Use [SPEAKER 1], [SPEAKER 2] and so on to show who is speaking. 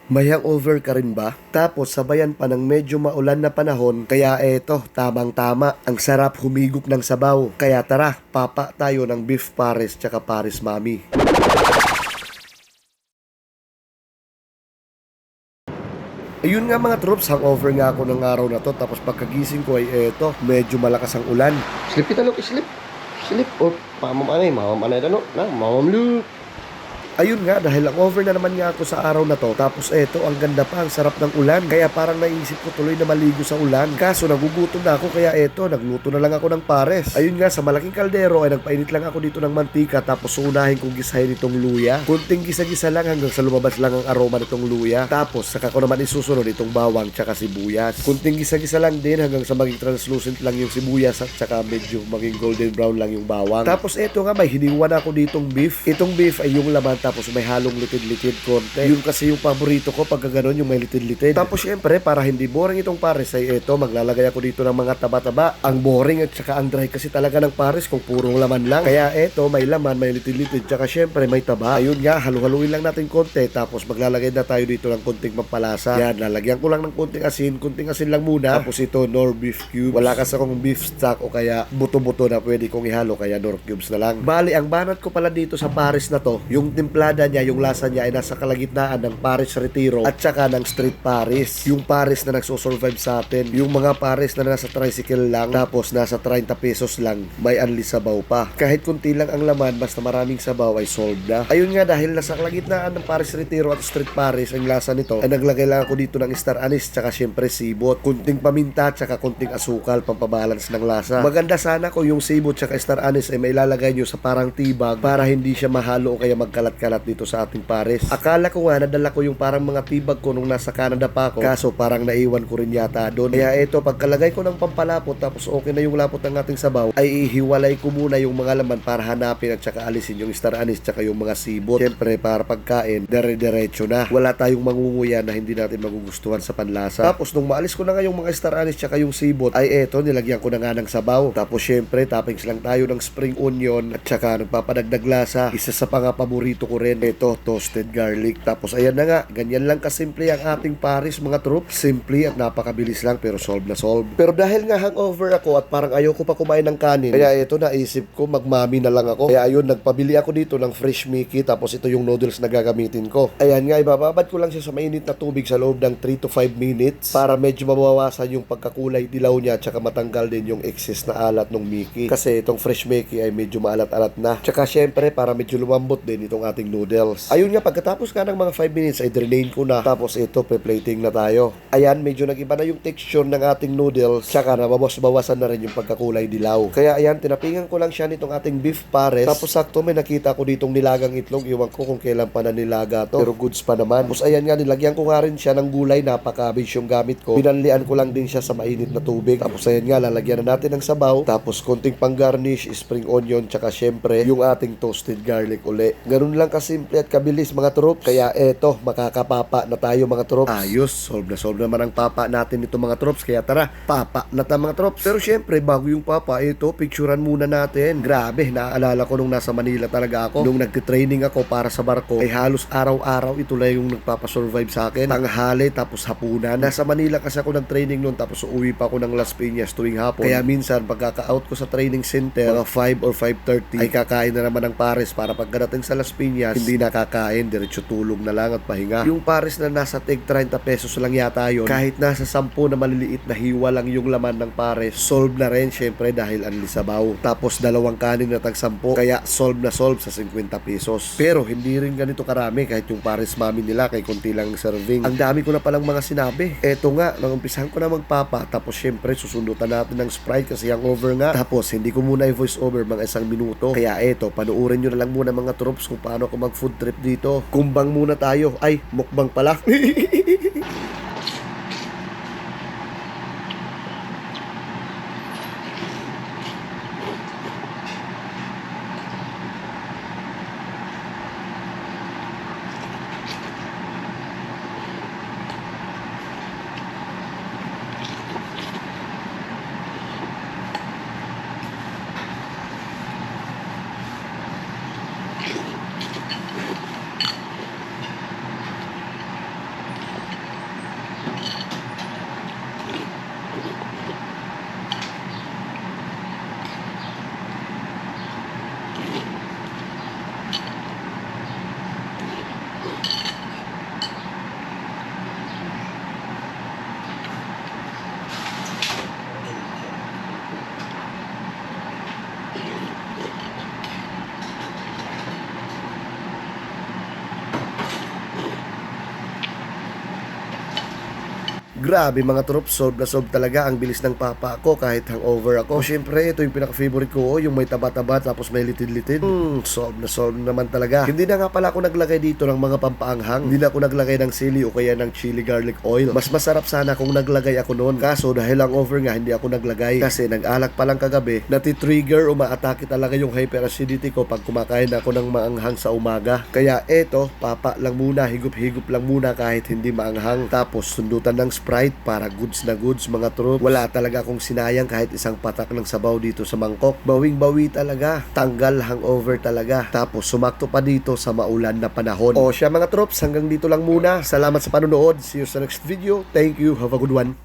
[SPEAKER 1] May hangover ka rin ba? Tapos sabayan pa ng medyo maulan na panahon, kaya eto, tamang-tama. Ang sarap humigop ng sabaw. Kaya tara, papa tayo ng beef pares tsaka pares mami. Ayun nga mga troops, hangover nga ako ng araw na to. Tapos pagkagising ko ay eto, medyo malakas ang ulan. Slip kita look, slip. Slip. O, mamam mamam. Ayun nga, dahil hangover na naman nga ako sa araw na to. Tapos eto, ang ganda pa, ang sarap ng ulan. Kaya parang naisip ko tuloy na maligo sa ulan. Kaso nagugutom na ako, kaya eto, nagluto na lang ako ng pares. Ayun nga, sa malaking kaldero ay nagpainit lang ako dito ng mantika. Tapos unahin kong gisahin itong luya. Kunting gisa-gisa lang hanggang sa lumabas lang ang aroma nitong luya. Tapos saka ko naman isusunod itong bawang tsaka sibuyas. Kunting gisa-gisa lang din hanggang sa maging translucent lang yung sibuyas at tsaka medyo maging golden brown lang yung bawang. Tapos eto nga, may hiniwan ako ditong beef. Itong beef ay yung laman tapos may halong litid-litid konti. Yun kasi yung paborito ko pag gano'n yung may litid-litid. Tapos syempre para hindi boring itong pares ay eto, maglalagay ako dito ng mga taba-taba. Ang boring at saka ang dry kasi talaga ng pares kung purong laman lang. Kaya eto, may laman, may litid-litid, tsaka syempre may taba. Ayun nga, halu-haluin lang natin konti tapos maglalagay na tayo dito ng konting pampalasa. Yan, lalagyan ko lang ng konting asin lang muna. Tapos ito, nor beef cubes. Wala kasi akong beef stock o kaya buto-buto na pwede kong ihalo, kaya nor cubes na lang. Bali, ang banat ko pala dito sa pares na to, yung timplada niya, yung lasa niya ay nasa kalagitnaan ng pares retiro at saka ng street pares. Yung pares na nagsosurvive sa atin, yung mga pares na nasa tricycle lang tapos nasa 30 pesos lang, may unli sabaw pa. Kahit kunti lang ang laman, basta maraming sabaw ay solved na. Ayun nga, dahil nasa kalagitnaan ng pares retiro at street pares ang lasa nito, ay naglagay lang ako dito ng star anise tsaka syempre sibot, kunting paminta tsaka kunting asukal pampabalance ng lasa. Maganda sana kung yung sibot tsaka star anise ay may lalagay nyo sa parang tibag para hindi siya mahalo o kaya magkalat-kalat dito sa ating pares. Akala ko nga nadala ko yung parang mga tibag ko nung nasa Canada pa ako, kaso parang naiwan ko rin yata doon. Kaya eto, pagkalagay ko ng pampalapot tapos okay na yung lapot ng ating sabaw, ay ihiwalay ko muna yung mga laman para hanapin at saka alisin yung star anise tsaka yung mga sibot. Siyempre para pagkain, dire-diretso na. Wala tayong mangunguya na hindi natin magugustuhan sa panlasa. Tapos nung maalis ko na nga yung mga star anise tsaka yung sibot, ay eto, nilagyan ko na nga ng sabaw. Tapos syempre, toppings lang tayo ng spring onion at saka nagpapadagdag lasa. Isa sa mga paborito ko rin, ito, toasted garlic. Tapos ayan na nga, ganyan lang kasimple ang ating pares mga troops. Simple at napakabilis lang pero solve na solve. Pero dahil nga hangover ako at parang ayoko pa kumain ng kanin, kaya ito naisip ko magmami na lang ako. Kaya ayun, nagpabili ako dito ng fresh Mickey tapos ito yung noodles na gagamitin ko. Ayan nga, ibababad ko lang siya sa mainit na tubig sa loob ng 3 to 5 minutes para medyo mabawasan yung pagkakulay dilaw niya at saka matanggal din yung excess na alat ng Mickey. Kasi itong fresh Mickey ay medyo maalat-alat na. Tsaka syempre para medyo lumambot din itong ating noodles. Ayun nga, pagkatapos nga ng mga 5 minutes ay drain ko na. Tapos ito, pe-plating na tayo. Ayan, medyo nag-iba na yung texture ng ating noodles. Tsaka nabawas-bawasan na rin yung pagkakulay dilaw. Kaya ayan, tinapingan ko lang siya nitong ating beef pares. Tapos sakto may nakita ko ditong nilagang itlog. Iwan ko kung kailan pa na nilaga to. Pero goods pa naman. Tapos ayan nga, nilagyan ko nga rin siya ng gulay. Napaka-cabbage yung gamit ko. Pinanlian ko lang din siya sa mainit na tubig. Tapos ayan nga, lalagyan na natin ng sabaw. Tapos konting pang-garnish, spring onion, tsaka syempre yung ating toasted garlic uli. Ganun lang kasimple at kabilis mga troops. Kaya eto, makakapapa na tayo mga troops. Ayos, solve naman ang papa natin ito mga troops. Kaya tara, papa na tayo mga troops. Pero syempre, bago yung papa, ito, picturean muna natin. Grabe, naaalala ko nung nasa Manila talaga ako. Nung nagtitraining ako para sa barko, ay halos araw-araw ito lang yung nagpapasurvive sa akin. Tanghali, tapos hapunan. Nasa Manila kasi ako nag-training noon, tapos uuwi pa ako ng Las Piñas tuwing hapon. Kaya minsan, pagkaka-out ko sa training center, mga 5 or 5:30, ay kakain na naman ng pares para pagkadating sa Las Piñas, hindi nakakain, diretso tulog na lang at pahinga. Yung pares na nasa tig 30 pesos lang yata yun, kahit nasa 10 na maliliit na hiwa lang yung laman ng pares, solve na rin syempre dahil anli sabaw. Tapos dalawang kanin na tag 10, kaya solve na solve sa 50 pesos. Pero hindi rin ganito karami kahit yung pares mami nila kay konti lang serving. Ang dami ko na palang mga sinabi. Eto nga, nangumpisahan ko na magpapa, tapos syempre susundutan natin ng Sprite kasi hangover nga. Tapos hindi ko muna i-voice over mga 1 minuto. Kaya eto, panuurin nyo na lang muna mga troops kung paano ako mag food trip dito. Kumbang muna tayo. Ay, mukbang pala. Grabe mga troops, solve na solve talaga. Ang bilis ng papa ko kahit hangover ako. Siyempre, ito yung pinaka-favorite ko, yung may taba-taba tapos may litid-litid. Solve na naman talaga. Hindi na nga pala ako naglagay dito ng mga pampaanghang. Hindi na ako naglagay ng sili o kaya ng chili garlic oil. Mas masarap sana kung naglagay ako noon. Kaso dahil hangover nga, hindi ako naglagay. Kasi nag-alak pa lang kagabi, nati-trigger o maatake talaga yung hyperacidity ko pag kumakain ako ng maanghang sa umaga. Kaya eto, papa lang muna, higup-higup lang muna kahit hindi maanghang. Tapos sundutan ng Sprite para goods na goods mga troops. Wala talaga akong sinayang kahit isang patak ng sabaw dito sa mangkok. Bawing-bawi talaga. Tanggal hangover talaga. Tapos sumakto pa dito sa maulan na panahon. O siya mga troops, hanggang dito lang muna. Salamat sa panonood. See you sa next video. Thank you. Have a good one.